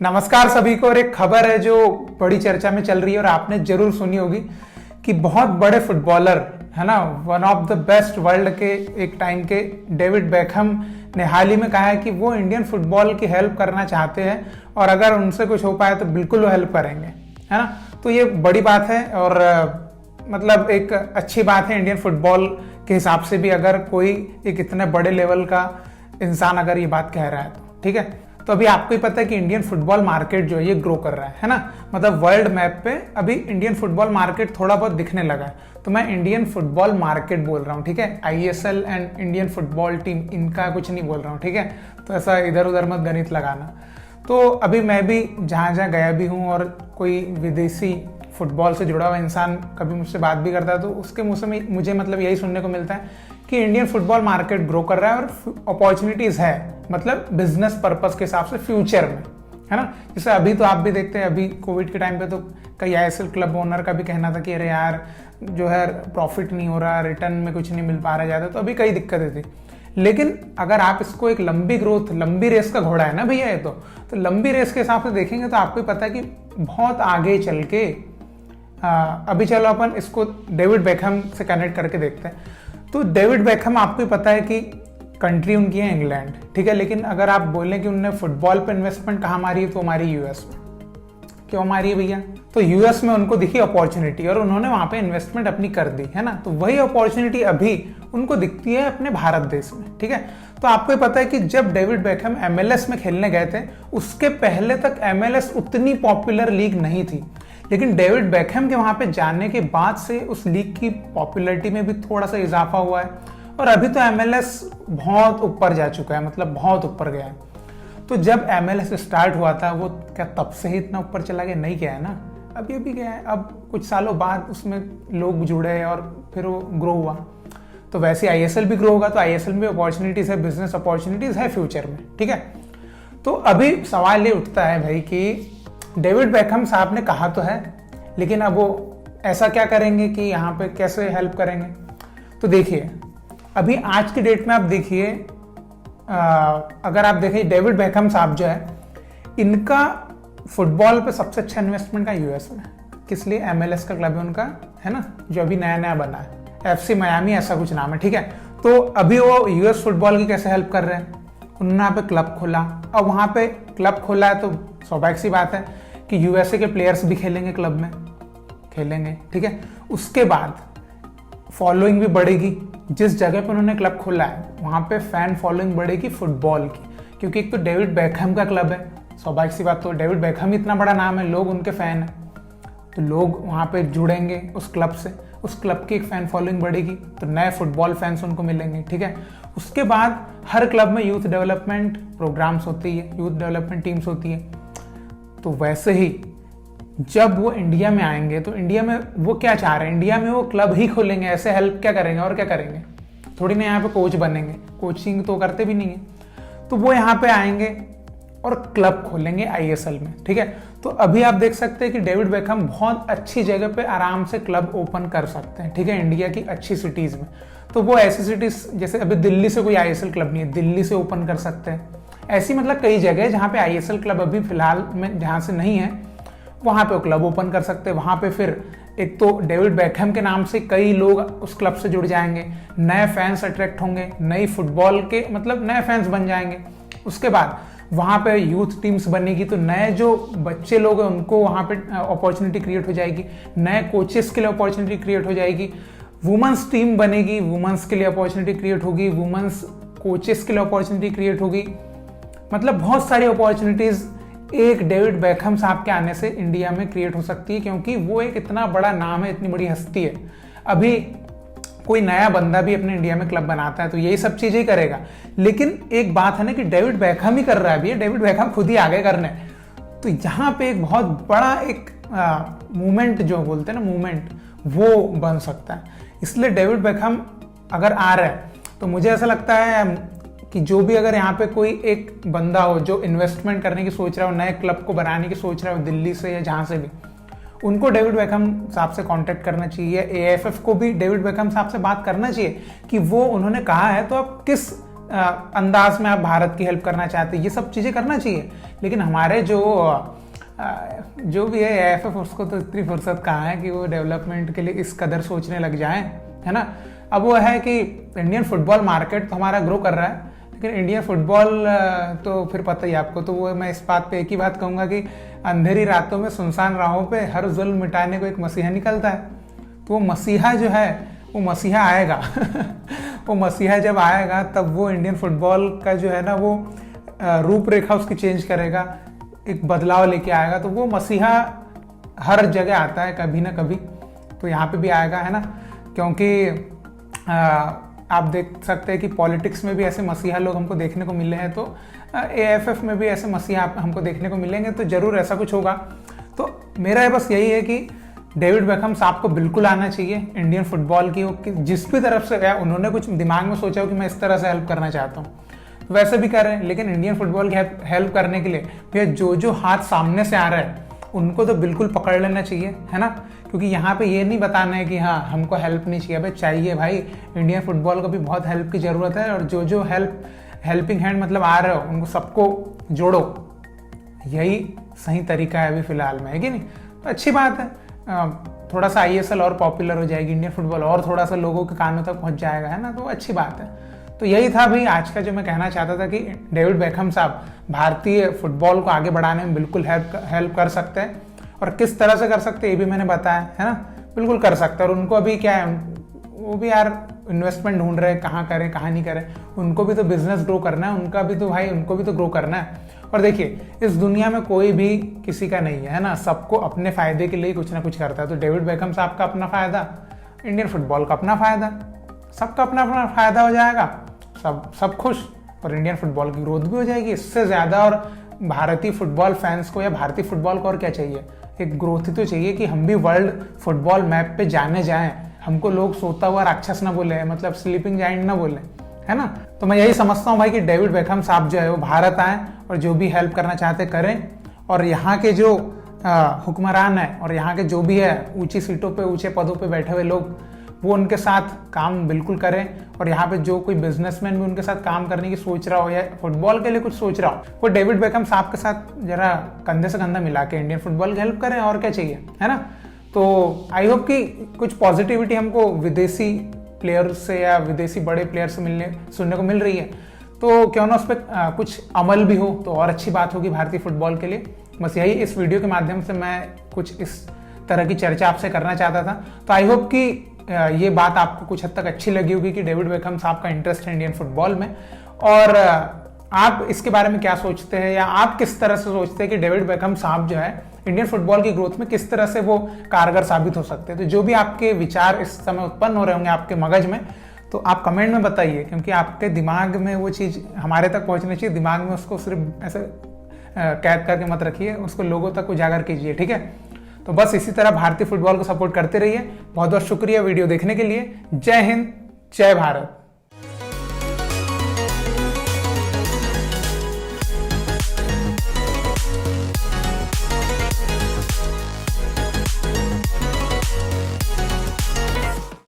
नमस्कार सभी को। और एक खबर है जो बड़ी चर्चा में चल रही है और आपने जरूर सुनी होगी कि बहुत बड़े फुटबॉलर है ना, one of the best world के एक टाइम के डेविड बेकहम ने हाल ही में कहा है कि वो इंडियन फुटबॉल की हेल्प करना चाहते हैं और अगर उनसे कुछ हो पाए तो बिल्कुल वो हेल्प करेंगे, है ना। तो ये बड़ी बात है और मतलब एक अच्छी बात है इंडियन फुटबॉल के हिसाब से भी, अगर कोई एक इतने बड़े लेवल का इंसान अगर ये बात कह रहा है तो ठीक है। तो अभी आपको ही पता है कि इंडियन फुटबॉल मार्केट जो है ये ग्रो कर रहा है ना। मतलब वर्ल्ड मैप पे अभी इंडियन फुटबॉल मार्केट थोड़ा बहुत दिखने लगा है, तो मैं इंडियन फुटबॉल मार्केट बोल रहा हूँ, ठीक है। ISL and Indian football team इनका कुछ नहीं बोल रहा हूँ, ठीक है। तो ऐसा इधर उधर मत गणित लगाना। तो अभी मैं भी जहाँ जहाँ गया भी हूँ और कोई विदेशी फुटबॉल से जुड़ा हुआ इंसान कभी मुझसे बात भी करता है तो उसके मुंह से मुझे मतलब यही सुनने को मिलता है कि इंडियन फुटबॉल मार्केट ग्रो कर रहा है और अपॉर्चुनिटीज है, मतलब बिजनेस पर्पस के हिसाब से फ्यूचर में, है ना। जैसे अभी तो आप भी देखते हैं, अभी कोविड के टाइम पे तो कई आईएसएल क्लब ओनर का भी कहना था कि अरे यार जो है प्रॉफिट नहीं हो रहा, रिटर्न में कुछ नहीं मिल पा रहा ज़्यादा, तो अभी कई दिक्कतें थी। लेकिन अगर आप इसको एक लंबी ग्रोथ, लंबी रेस का घोड़ा है ना भैया ये तो लंबी रेस के हिसाब से देखेंगे तो आपको पता है कि बहुत आगे चल के अभी चलो अपन इसको डेविड बेकहम से कनेक्ट करके देखते हैं। तो डेविड बेकहम आपको ही पता है कि कंट्री उनकी है इंग्लैंड, ठीक है। लेकिन अगर आप बोलें कि उन्होंने फुटबॉल पे इन्वेस्टमेंट कहाँ मारी है तो हमारी यूएस में। क्यों मारी है भैया? तो यूएस में उनको दिखी अपॉर्चुनिटी और उन्होंने वहां पे इन्वेस्टमेंट अपनी कर दी, है ना। तो वही अपॉर्चुनिटी अभी उनको दिखती है अपने भारत देश में, ठीक है। तो आपको पता है कि जब डेविड बेकहम एमएलएस में खेलने गए थे उसके पहले तक एमएलएस उतनी पॉपुलर लीग नहीं थी, लेकिन डेविड बेकहम के वहां पे जाने के बाद से उस लीग की पॉपुलैरिटी में भी थोड़ा सा इजाफा हुआ है और अभी तो एमएलएस बहुत ऊपर जा चुका है, मतलब बहुत ऊपर गया है। तो जब एमएलएस स्टार्ट हुआ था वो क्या तब से ही इतना ऊपर चला गया? नहीं गया है ना, अभी अभी गया है। अब कुछ सालों बाद उसमें लोग जुड़े और फिर वो ग्रो हुआ। तो वैसे आईएसएल भी ग्रो होगा, तो आईएसएल में अपॉर्चुनिटीज है, बिजनेस अपॉर्चुनिटीज है फ्यूचर में, ठीक है। तो अभी सवाल ये उठता है भाई कि डेविड बेकहम साहब ने कहा तो है, लेकिन अब वो ऐसा क्या करेंगे कि यहाँ पे कैसे हेल्प करेंगे? तो देखिए अभी आज की डेट में आप देखिए, अगर आप देखें डेविड बेकहम साहब जो है इनका फुटबॉल पे सबसे अच्छा इन्वेस्टमेंट का यूएस में। किस लिए? एमएलएस का क्लब है उनका, है ना, जो अभी नया नया बना है, एफसी मायामी ऐसा कुछ नाम है, ठीक है। तो अभी वो यूएस फुटबॉल की कैसे हेल्प कर रहे हैं? उन्होंने यहाँ पे क्लब खोला, अब वहाँ पे क्लब खोला है तो स्वाभाविक सी बात है कि यूएसए के प्लेयर्स भी खेलेंगे, क्लब में खेलेंगे, ठीक है। उसके बाद फॉलोइंग भी बढ़ेगी, जिस जगह पे उन्होंने क्लब खोला है वहाँ पे फैन फॉलोइंग बढ़ेगी फुटबॉल की, क्योंकि एक तो डेविड बेकहम का क्लब है, स्वाभाविक सी बात, तो डेविड बेकहम इतना बड़ा नाम है, लोग उनके फैन हैं, तो लोग वहाँ पे जुड़ेंगे उस क्लब से, उस क्लब की एक फैन फॉलोइंग बढ़ेगी तो नए फुटबॉल फैंस उनको मिलेंगे, ठीक है। उसके बाद हर क्लब में यूथ डेवलपमेंट प्रोग्राम्स होती है, यूथ डेवलपमेंट टीम्स होती है। तो वैसे ही जब वो इंडिया में आएंगे तो इंडिया में वो क्या चाह रहे हैं, इंडिया में वो क्लब ही खोलेंगे, ऐसे हेल्प क्या करेंगे और क्या करेंगे? थोड़ी ना यहाँ पे कोच बनेंगे, कोचिंग तो करते भी नहीं है। तो वो यहाँ पे आएंगे और क्लब खोलेंगे आईएसएल में, ठीक है। तो अभी आप देख सकते हैं कि डेविड बेकहम बहुत अच्छी जगह पे आराम से क्लब ओपन कर सकते हैं, ठीक है, इंडिया की अच्छी सिटीज में। तो वो ऐसी सिटीज जैसे अभी दिल्ली से कोई आईएसएल क्लब नहीं है, दिल्ली से ओपन कर सकते हैं। ऐसी मतलब कई जगह जहाँ पे आईएसएल क्लब अभी फिलहाल में जहाँ से नहीं है वहाँ पे वो क्लब ओपन कर सकते हैं। वहाँ पे फिर एक तो डेविड बेकहम के नाम से कई लोग उस क्लब से जुड़ जाएंगे, नए फैंस अट्रैक्ट होंगे, नई फुटबॉल के मतलब नए फैंस बन जाएंगे। उसके बाद वहाँ पे यूथ टीम्स बनेगी तो नए जो बच्चे लोग हैं उनको वहाँ पे अपॉर्चुनिटी क्रिएट हो जाएगी, नए कोचेस के लिए अपॉर्चुनिटी क्रिएट हो जाएगी, वुमेंस टीम बनेगी, वुमेंस के लिए अपॉर्चुनिटी क्रिएट होगी, वुमेंस कोचेस के लिए अपॉर्चुनिटी क्रिएट होगी। मतलब बहुत सारी अपॉर्चुनिटीज एक डेविड बेकहम साहब के आने से इंडिया में क्रिएट हो सकती है, क्योंकि वो एक इतना बड़ा नाम है, इतनी बड़ी हस्ती है। अभी कोई नया बंदा भी अपने इंडिया में क्लब बनाता है तो यही सब चीजें ही करेगा। लेकिन एक बात है ना कि डेविड बेकहम ही कर रहा है अभी, डेविड बेकहम खुद ही आगे करने, तो यहाँ पे एक बहुत बड़ा एक मूवमेंट जो बोलते हैं ना, मूवमेंट, वो बन सकता है। इसलिए डेविड बेकहम अगर आ रहा है तो मुझे ऐसा लगता है कि जो भी अगर यहाँ पे कोई एक बंदा हो जो इन्वेस्टमेंट करने की सोच रहा हो, नए क्लब को बनाने की सोच रहा हो दिल्ली से या जहाँ से भी, उनको डेविड बेकहम साहब से कांटेक्ट करना चाहिए। एएफएफ को भी डेविड बेकहम साहब से बात करना चाहिए कि वो उन्होंने कहा है तो आप किस अंदाज में आप भारत की हेल्प करना चाहते हैं, ये सब चीज़ें करना चाहिए। लेकिन हमारे जो भी है AIFF, उसको तो इतनी फुर्सत कहाँ है कि वो डेवलपमेंट के लिए इस कदर सोचने लग जाएं, है ना। अब वो है कि इंडियन फुटबॉल मार्केट तो हमारा ग्रो कर रहा है, लेकिन इंडियन फुटबॉल तो फिर पता ही आपको। तो वो मैं इस बात पे एक ही बात कहूँगा कि अंधेरी रातों में सुनसान राहों पे हर जुल्म मिटाने को एक मसीहा निकलता है। तो वो मसीहा जो है, वो मसीहा आएगा वो मसीहा जब आएगा तब वो इंडियन फुटबॉल का जो है ना, वो रूपरेखा उसकी चेंज करेगा, एक बदलाव लेके आएगा। तो वो मसीहा हर जगह आता है कभी ना कभी, तो यहाँ पे भी आएगा, है ना। क्योंकि आप देख सकते हैं कि पॉलिटिक्स में भी ऐसे मसीहा लोग हमको देखने को मिले हैं, तो AIFF में भी ऐसे मसीहा हमको देखने को मिलेंगे, तो ज़रूर ऐसा कुछ होगा। तो मेरा बस यही है कि डेविड बेकहम साहब को बिल्कुल आना चाहिए इंडियन फुटबॉल की, जिस भी तरफ से गया उन्होंने कुछ दिमाग में सोचा हो कि मैं इस तरह से हेल्प करना चाहता हूँ, तो वैसे भी कर रहे हैं। लेकिन इंडियन फुटबॉल की हेल्प करने के लिए भैया जो हाथ सामने से आ रहा है उनको तो बिल्कुल पकड़ लेना चाहिए, है ना। क्योंकि यहाँ पे ये नहीं बताना है कि हाँ हमको हेल्प नहीं चाहिए, भाई चाहिए भाई, इंडियन फुटबॉल को भी बहुत हेल्प की ज़रूरत है। और जो हेल्पिंग हैंड मतलब आ रहे हो उनको सबको जोड़ो, यही सही तरीका है अभी फिलहाल में, है कि नहीं। तो अच्छी बात है, थोड़ा सा ISL और पॉपुलर हो जाएगी, इंडियन फुटबॉल और थोड़ा सा लोगों के कानों तक पहुँच जाएगा, है ना। तो अच्छी बात है। तो यही था भाई आज का जो मैं कहना चाहता था कि डेविड बेकहम साहब भारतीय फुटबॉल को आगे बढ़ाने में बिल्कुल हेल्प कर सकते हैं, और किस तरह से कर सकते हैं ये भी मैंने बताया, है ना। बिल्कुल कर सकते हैं। और उनको अभी क्या है, वो भी यार इन्वेस्टमेंट ढूंढ रहे हैं, कहाँ करें कहाँ नहीं करें। उनको भी तो बिजनेस ग्रो करना है, उनका भी तो भाई, उनको भी तो ग्रो करना है। और देखिए इस दुनिया में कोई भी किसी का नहीं है ना, सबको अपने फायदे के लिए कुछ ना कुछ करता है। तो डेविड बेकहम साहब का अपना फायदा, इंडियन फुटबॉल का अपना फायदा, सबका अपना अपना फायदा हो जाएगा, सब खुश, और इंडियन फुटबॉल की ग्रोथ भी हो जाएगी। इससे ज़्यादा और भारतीय फुटबॉल फैंस को या भारतीय फुटबॉल को और क्या चाहिए, एक ग्रोथ ही तो चाहिए कि हम भी वर्ल्ड फुटबॉल मैप पे जाने जाएं, हमको लोग सोता हुआ राक्षस ना बोले, मतलब स्लीपिंग जाइंट ना बोले, है ना। तो मैं यही समझता हूँ भाई कि डेविड बेकहम साहब जो है वो भारत आए और जो भी हेल्प करना चाहते करें, और यहाँ के जो हुक्मरान है और यहाँ के जो भी है ऊंची सीटों पे ऊंचे पदों पे बैठे हुए लोग, वो उनके साथ काम बिल्कुल करें। और यहाँ पे जो कोई बिजनेसमैन भी उनके साथ काम करने की सोच रहा हो या फुटबॉल के लिए कुछ सोच रहा हो, वो डेविड बेकहम साहब के साथ जरा कंधे से कंधा मिला के इंडियन फुटबॉल की हेल्प करें, और क्या चाहिए, है ना। तो आई होप कि कुछ पॉजिटिविटी हमको विदेशी प्लेयर से या विदेशी बड़े प्लेयर से सुनने को मिल रही है, तो क्यों ना उस पर कुछ अमल भी हो तो और अच्छी बात होगी भारतीय फुटबॉल के लिए। बस यही इस वीडियो के माध्यम से मैं कुछ इस तरह की चर्चा आपसे करना चाहता था। तो आई होप कि ये बात आपको कुछ हद तक अच्छी लगी होगी कि डेविड बेकहम साहब का इंटरेस्ट है इंडियन फुटबॉल में, और आप इसके बारे में क्या सोचते हैं, या आप किस तरह से सोचते हैं कि डेविड बेकहम साहब जो है इंडियन फुटबॉल की ग्रोथ में किस तरह से वो कारगर साबित हो सकते हैं। तो जो भी आपके विचार इस समय उत्पन्न हो रहे होंगे आपके मगज में, तो आप कमेंट में बताइए, क्योंकि आपके दिमाग में वो चीज़ हमारे तक पहुंचनी चाहिए। दिमाग में उसको सिर्फ ऐसे कैद करके मत रखिए, उसको लोगों तक उजागर कीजिए, ठीक है। तो बस इसी तरह भारतीय फुटबॉल को सपोर्ट करते रहिए। बहुत बहुत शुक्रिया वीडियो देखने के लिए। जय हिंद, जय भारत।